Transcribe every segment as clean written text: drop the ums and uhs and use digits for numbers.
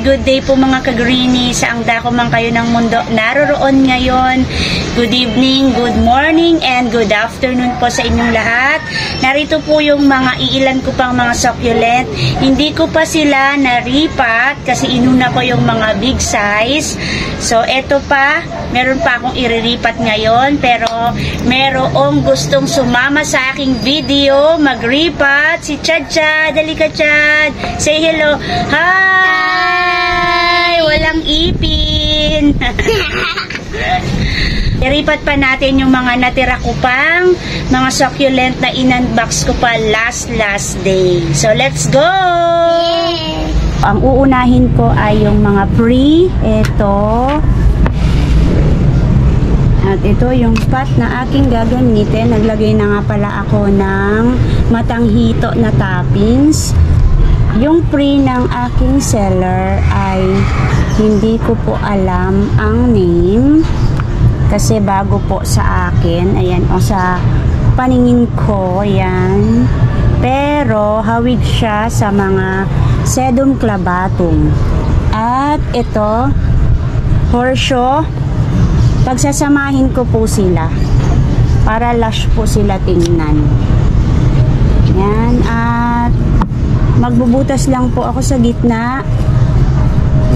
good day po mga ka-greenie, saang dako man kayo ng mundo naroroon ngayon. Good evening, good morning, and good afternoon po sa inyong lahat. Narito po yung mga iilan ko pang mga succulent. Hindi ko pa sila naripat kasi inuna ko yung mga big size. So eto pa, meron pa akong iriripat ngayon, pero merong gustong sumama sa aking video magripat, si Chad Chad. Dali ka, Chad, say hello. Hi! Walang ipin. Iripat pa natin yung mga natira ko pang mga succulent na in-unbox ko pa last day. So let's go! Ang uunahin ko ay yung mga pre. Ito. At ito yung pot na aking gagamitin. Naglagay na nga pala ako ng matanghito na toppings. Yung pre ng aking seller ay hindi ko po alam ang name kasi bago po sa akin. Ayan, o sa paningin ko, yan. Pero hawig siya sa mga sedum clavatum. At ito, horseshoe. Pagsasamahin ko po sila para lush po sila tingnan. Yan, at magbubutas lang po ako sa gitna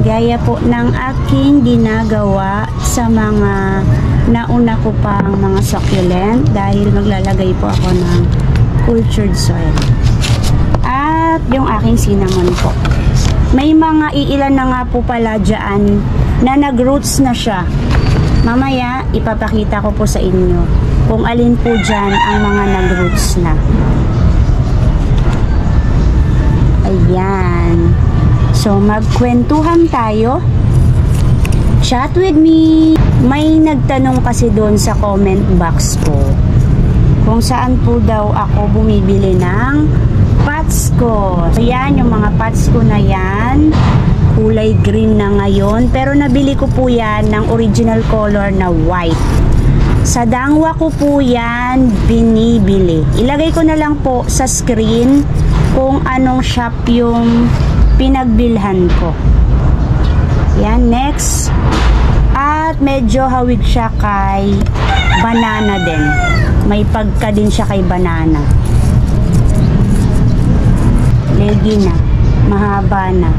gaya po ng aking ginagawa sa mga nauna ko pang mga succulent dahil maglalagay po ako ng cultured soil. At yung aking cinnamon po. May mga iilan na nga po pala dyan na nag-roots na siya. Mamaya ipapakita ko po sa inyo kung alin po dyan ang mga nag-roots na. Ayan. So, magkwentuhan tayo. Chat with me. May nagtanong kasi doon sa comment box ko kung saan po daw ako bumibili ng pots ko. So, yan, yung mga pots ko na yan. Kulay green na ngayon. Pero nabili ko po yan ng original color na white. Sa Dangwa ko po yan binibili. Ilagay ko na lang po sa screen kung anong shop yung pinagbilhan ko. Yan, next. At medyo hawig siya kay banana din. May pagka din siya kay banana. Legi na. Mahaba na.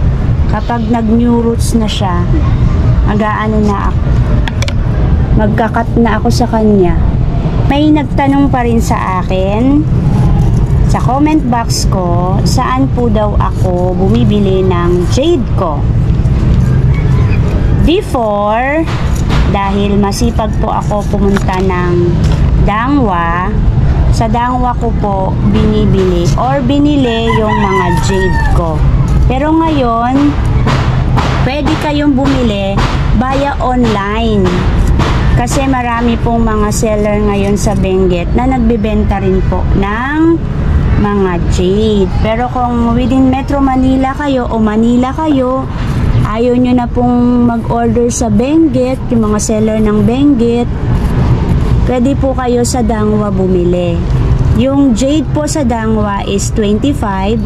Kapag nag-new roots na siya, agaano na ako. Magkakat na ako sa kanya. May nagtanong pa rin sa akin sa comment box ko, saan po daw ako bumibili ng jade ko. Before, dahil masipag po ako pumunta ng Dangwa, sa Dangwa ko po binibili or binili yung mga jade ko. Pero ngayon, pwede kayong bumili via online. Kasi marami pong mga seller ngayon sa Benguet na nagbebenta rin po ng mga jade. Pero kung within Metro Manila kayo o Manila kayo, ayaw nyo na pong mag-order sa Benguet, yung mga seller ng Benguet, pwede po kayo sa Dangwa bumili. Yung jade po sa Dangwa is 25,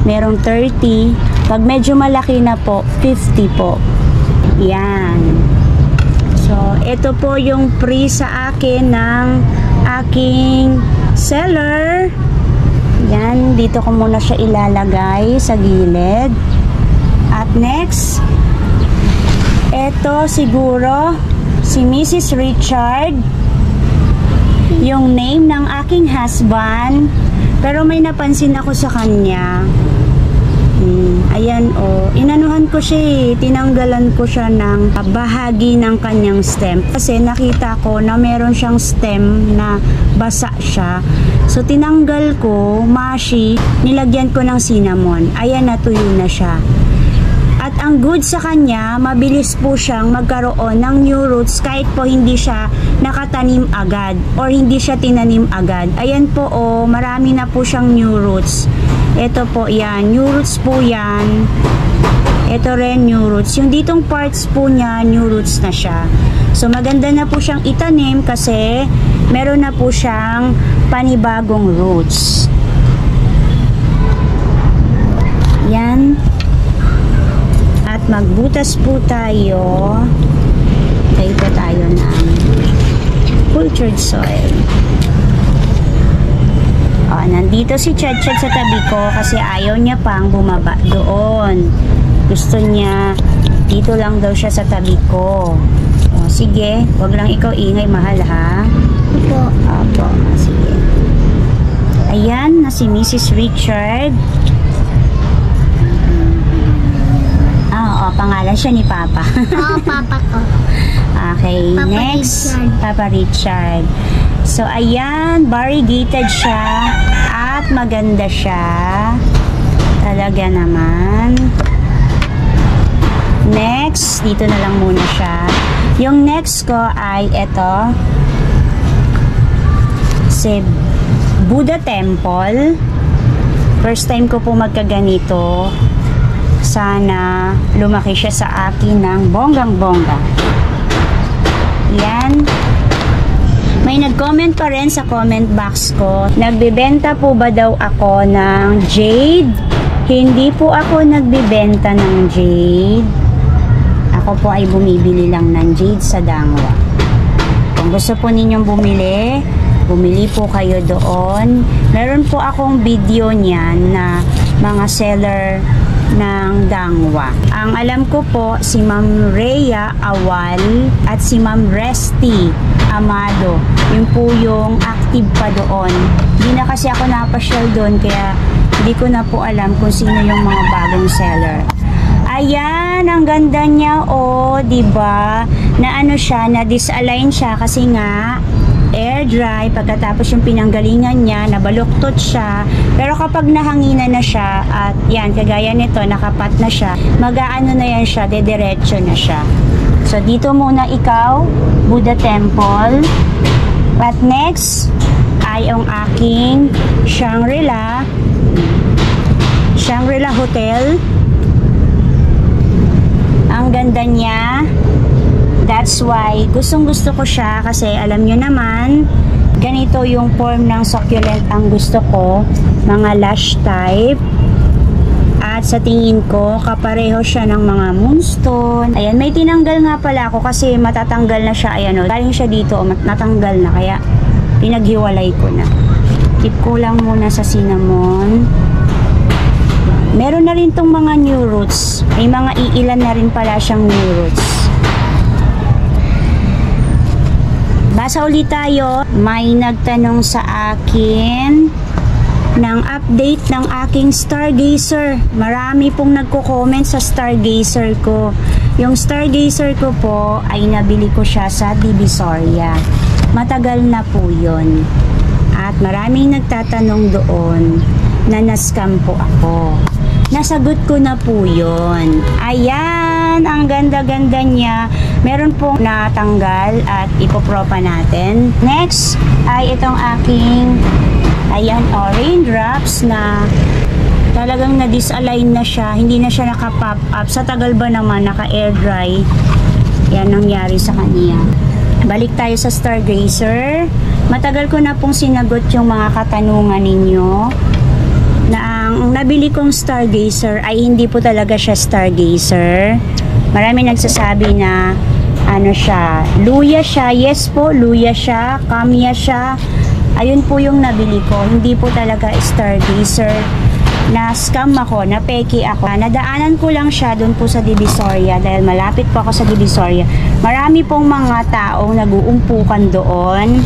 merong 30, pag medyo malaki na po, 50 po. Yan. So, ito po yung pre sa akin ng aking seller. Yan, dito ko muna siya ilalagay sa gilid. At next, ito siguro si Mrs. Richard, yung name ng aking husband, pero may napansin ako sa kanya. Ayan, inanuhan ko siya, tinanggalan ko siya ng bahagi ng kanyang stem kasi nakita ko na meron siyang stem na basa siya. So tinanggal ko, mashi, nilagyan ko ng cinnamon. Ayan, natuyo na siya. At ang good sa kanya, mabilis po siyang magkaroon ng new roots kahit po hindi siya nakatanim agad or hindi siya tinanim agad. Ayan po, marami na po siyang new roots. Ito po yan, new roots po yan. Ito rin new roots. Yung ditong parts po niya, new roots na siya. So maganda na po siyang itanim kasi meron na po siyang panibagong roots. Yan. At magbutas po tayo. Tayo po tayo ng cultured soil. Nandito si Chad-Chad sa tabi ko kasi ayaw niya pang bumaba doon. Gusto niya dito lang daw siya sa tabi ko. Sige, wag lang ikaw ingay, mahal, ha? Opo, sige. Ayan, na si Mrs. Richard. Oo, pangalan siya ni Papa. Oo, Papa ko. Okay, Papa next. Richard. Papa Richard. So, ayan, variegated siya at maganda siya. Talaga naman. Next, dito na lang muna siya. Yung next ko ay ito. Si Buddha Temple. First time ko po magkaganito. Sana lumaki siya sa akin ng bonggang-bongga. Yan. May nag-comment pa rin sa comment box ko. Nagbibenta po ba daw ako ng jade? Hindi po ako nagbibenta ng jade. Ako po ay bumibili lang ng jade sa Dangwa. Kung gusto po ninyong bumili, bumili po kayo doon. Meron po akong video niyan na mga seller ng Dangwa. Ang alam ko po, si Ma'am Rhea Awal at si Ma'am Resty Amado. Yun po yung active pa doon. Hindi na kasi ako napasyal doon, kaya hindi ko na po alam kung sino yung mga bagong seller. Ayan, ang ganda niya, oh, diba? Na ano siya, na disalign siya kasi nga air dry, pagkatapos yung pinanggalingan niya, nabaluktot siya. Pero kapag nahanginan na siya, at yan, kagaya nito, nakapat na siya, mag-aano na yan siya, dediretso na siya. So, dito muna ikaw, Buddha Temple. At next, ay ang aking Shangri-La Hotel. Ang ganda niya. That's why, gustong-gusto ko siya kasi alam nyo naman, ganito yung form ng succulent ang gusto ko. Mga lash type. At sa tingin ko, kapareho siya ng mga moonstone. Ayan, may tinanggal nga pala ako kasi matatanggal na siya. Ayan, o, galing siya dito, natanggal na. Kaya, pinaghiwalay ko na. Tip ko lang muna sa cinnamon. Meron na rin tong mga new roots. May mga iilan na rin pala siyang new roots. Basa ulit tayo. May nagtanong sa akin ng update ng aking Stargazer. Marami pong nagko-comment sa Stargazer ko. Yung Stargazer ko po ay nabili ko siya sa Divisoria. Matagal na po yun. At maraming nagtatanong doon na na-scam po ako. Nasagot ko na po yun. Ayan, ang ganda-ganda niya. Meron pong natanggal at ipopropa natin. Next ay itong aking ayan, raindrops na talagang na-disalign na siya. Hindi na siya naka-pop up. Sa tagal ba naman, naka-air dry. Yan nangyari sa kanya. Balik tayo sa Stargazer. Matagal ko na pong sinagot yung mga katanungan ninyo na ang nabili kong Stargazer ay hindi po talaga siya Stargazer. Marami nagsasabi na ano siya, luya siya. Yes po, luya siya, kamya siya. Ayun po yung nabili ko. Hindi po talaga Stargazer. Na-scam ako, na-peki ako. Nadaanan ko lang siya doon po sa Divisoria dahil malapit po ako sa Divisoria. Marami pong mga taong nag-uumpukan doon.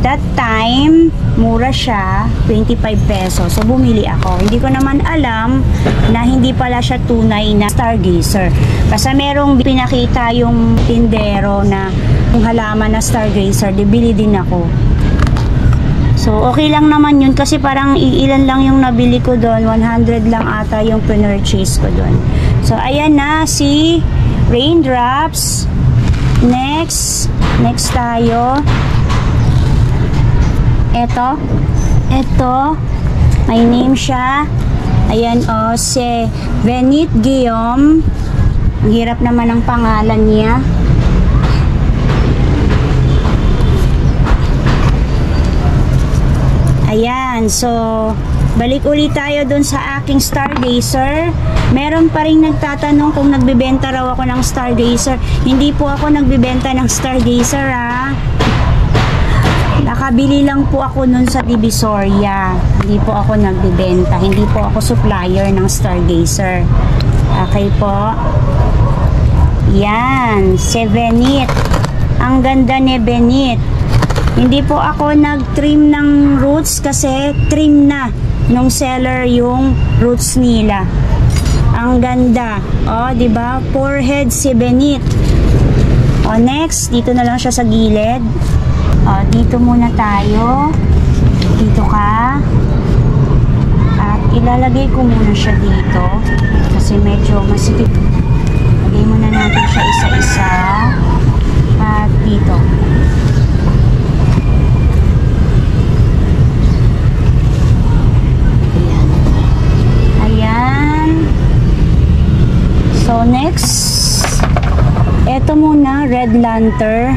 That time, mura siya, 25 pesos. So, bumili ako. Hindi ko naman alam na hindi pala siya tunay na Stargazer. Basta merong pinakita yung tindero na yung halaman na Stargazer, bili din ako. So, okay lang naman yun kasi parang iilan lang yung nabili ko doon. 100 lang ata yung pinurchase ko doon. So, ayan na si Raindrops. Next tayo. Ito. May name siya. Ayan o, si Venit Guillaume. Ang hirap naman ang pangalan niya. Ayan, so Balik ulit tayo dun sa aking Stargazer. Meron pa rin nagtatanong kung nagbebenta raw ako ng Stargazer. Hindi po ako nagbebenta ng Stargazer, ha. Nakabili lang po ako nun sa Divisoria. Hindi po ako nagbebenta. Hindi po ako supplier ng Stargazer. Okay po. Yan. Sevenit. Ang ganda ni Benit. Hindi po ako nag-trim ng roots kasi trim na nung seller yung roots nila. Ang ganda. O, diba? Forehead si Benit. O, next. Dito na lang siya sa gilid. O, dito muna tayo. Dito ka. At ilalagay ko muna siya dito. Kasi medyo masikip. Lagay muna natin siya isa-isa. At dito. So, next, eto muna, red lantern.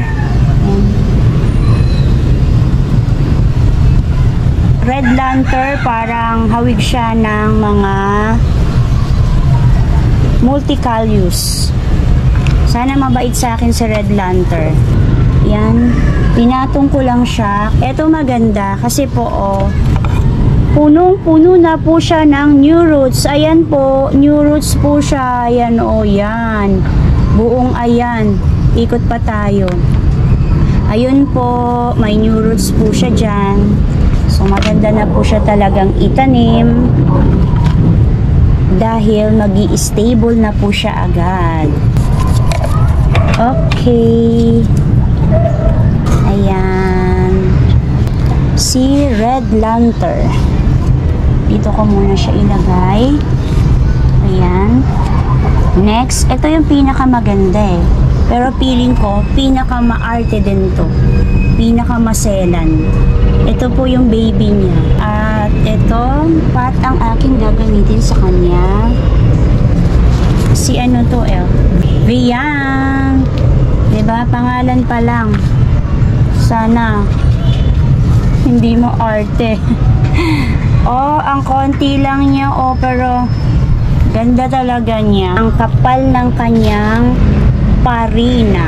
Red lantern, parang hawig siya ng mga multicalious. Sana mabait sa akin si red lantern. Yan, pinatong ko lang siya. Eto maganda, kasi po, oh, punong-puno na po siya ng new roots. Ayan po, new roots po siya. Ayan o, yan. Buong ayan. Ikot pa tayo. Ayun po, may new roots po siya dyan. So, maganda na po siya talagang itanim. Dahil magi-stable na po siya agad. Okay. Ayan. Si red lantern. Dito ko muna siya ilagay. Ayan. Next, ito yung pinakamaganda eh. Pero feeling ko, pinakamaarte din to. Pinakamaselan. Ito po yung baby niya. At ito, pot ang aking gagamitin sa kanya. Si ano to eh. Rian. Diba? Pangalan pa lang. Sana hindi mo arte. Oh, ang konti lang niya, oh, pero ganda talaga niya. Ang kapal ng kanyang parina.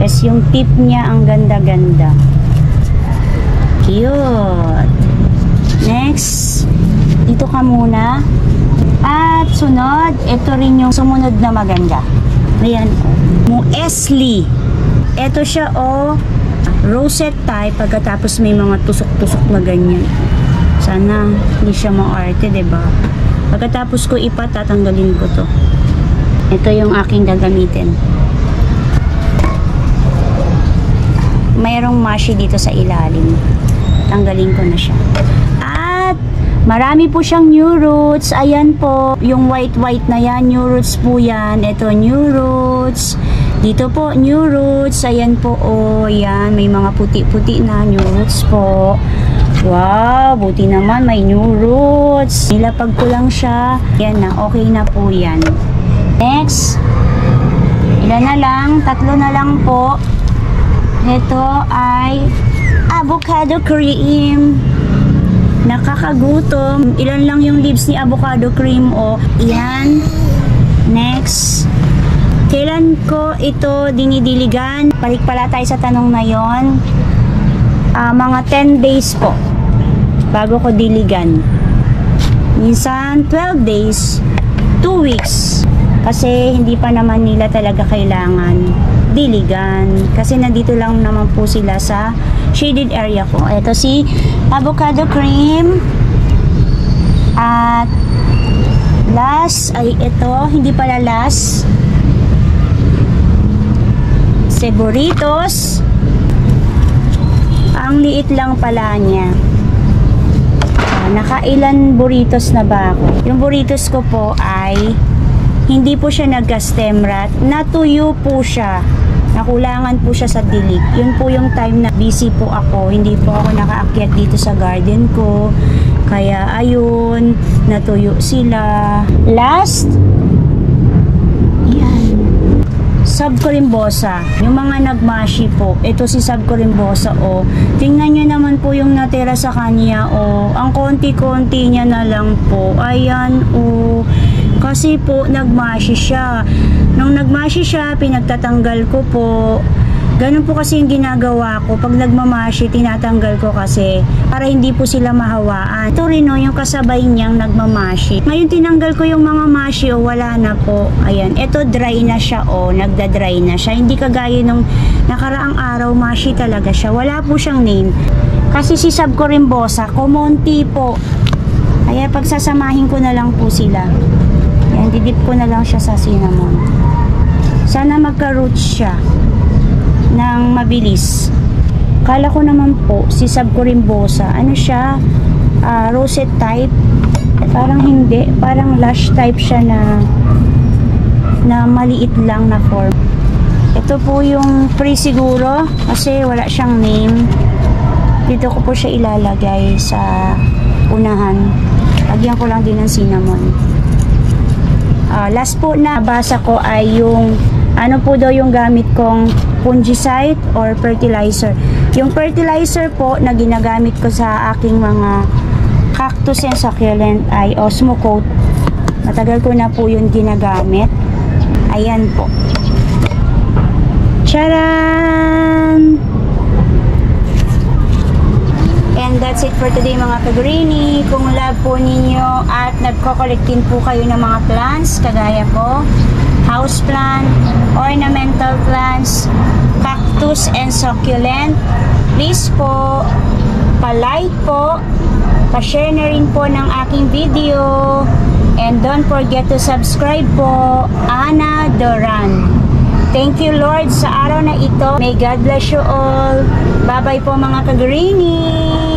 Tapos yung tip niya, ang ganda-ganda. Cute. Next, dito ka muna. At sunod, ito rin yung sumunod na maganda. Ayan, Muesli. Ito siya, oh, rosette type, pagkatapos may mga tusok-tusok na ganyan. Sana hindi siya maarte, diba? Pagkatapos ko ipat, tatanggalin ko to. Ito yung aking gagamitin. Mayroong mashi dito sa ilalim. Tanggalin ko na siya. At marami po siyang new roots. Ayan po, yung white-white na yan, new roots po yan. Ito, new roots. Dito po, new roots. Ayan po, oh, yan. May mga puti-puti na new roots po. Wow, buti naman may new roots. Nilapag ko lang siya. Yan na, okay na po yan. Next, ilan na lang? 3 na lang po. Ito ay avocado cream. Nakakagutom. Ilan lang yung leaves ni avocado cream, oh. Yan. Next, kailan ko ito dinidiligan? Balik pala tayo sa tanong na yon. Mga 10 days po bago ko diligan. Minsan 12 days, 2 weeks. Kasi hindi pa naman nila talaga kailangan diligan. Kasi nandito lang naman po sila sa shaded area ko. Ito si avocado cream. At last ay ito, hindi pala last, burritos. Ang liit lang pala niya. Nakailan burritos na ba ako? Yung burritos ko po ay hindi po siya nag-stem rot. Natuyo po siya. Nakulangan po siya sa dilig. Yun po yung time na busy po ako. Hindi po ako nakaakyat dito sa garden ko. Kaya ayun, natuyo sila. Last, Subcorimbosa. Yung mga nagmashi po, ito si Subcorimbosa o. Tingnan nyo naman po yung natira sa kanya o. Ang konti-konti niya na lang po. Ayan o. Kasi po nagmashi siya. Nung nagmashi siya, pinagtatanggal ko po. Ganun po kasi yung ginagawa ko. Pag nagmamashi, tinatanggal ko kasi para hindi po sila mahawaan. Ito rin o, yung kasabay niyang nagmamashi. Ngayon tinanggal ko yung mga mashi o, wala na po. Ayan, ito dry na siya o, nagda-dry na siya. Hindi kagaya nung nakaraang araw, mashi talaga siya. Wala po siyang name. Kasi si Subcorimbosa, kumonti po. Kaya pagsasamahin ko na lang po sila. Ayan, didip ko na lang siya sa cinnamon. Sana magka-roots siya ng mabilis. Kala ko naman po si Subcorimbosa, ano siya, rosette type. Parang hindi, parang lush type siya na maliit lang na form. Ito po yung free siguro kasi wala siyang name. Dito ko po siya ilalagay sa unahan. Lagyan ko lang din ng cinnamon. Last po na basa ko ay yung ano po daw yung gamit kong fungicide or fertilizer. Yung fertilizer po na ginagamit ko sa aking mga cactus and succulent ay Osmocote. Matagal ko na po yun ginagamit. Ayan po. Charan! And that's it for today mga ka-greenie. Kung love po ninyo at nagko-collect din po kayo ng mga plants kagaya ko, house plant, ornamental plants, cactus and succulent, please po, pa-like po, pa-share na rin po ng aking video, and don't forget to subscribe po. Ana Doran. Thank you Lord sa araw na ito. May God bless you all. Bye bye po mga ka-greenie.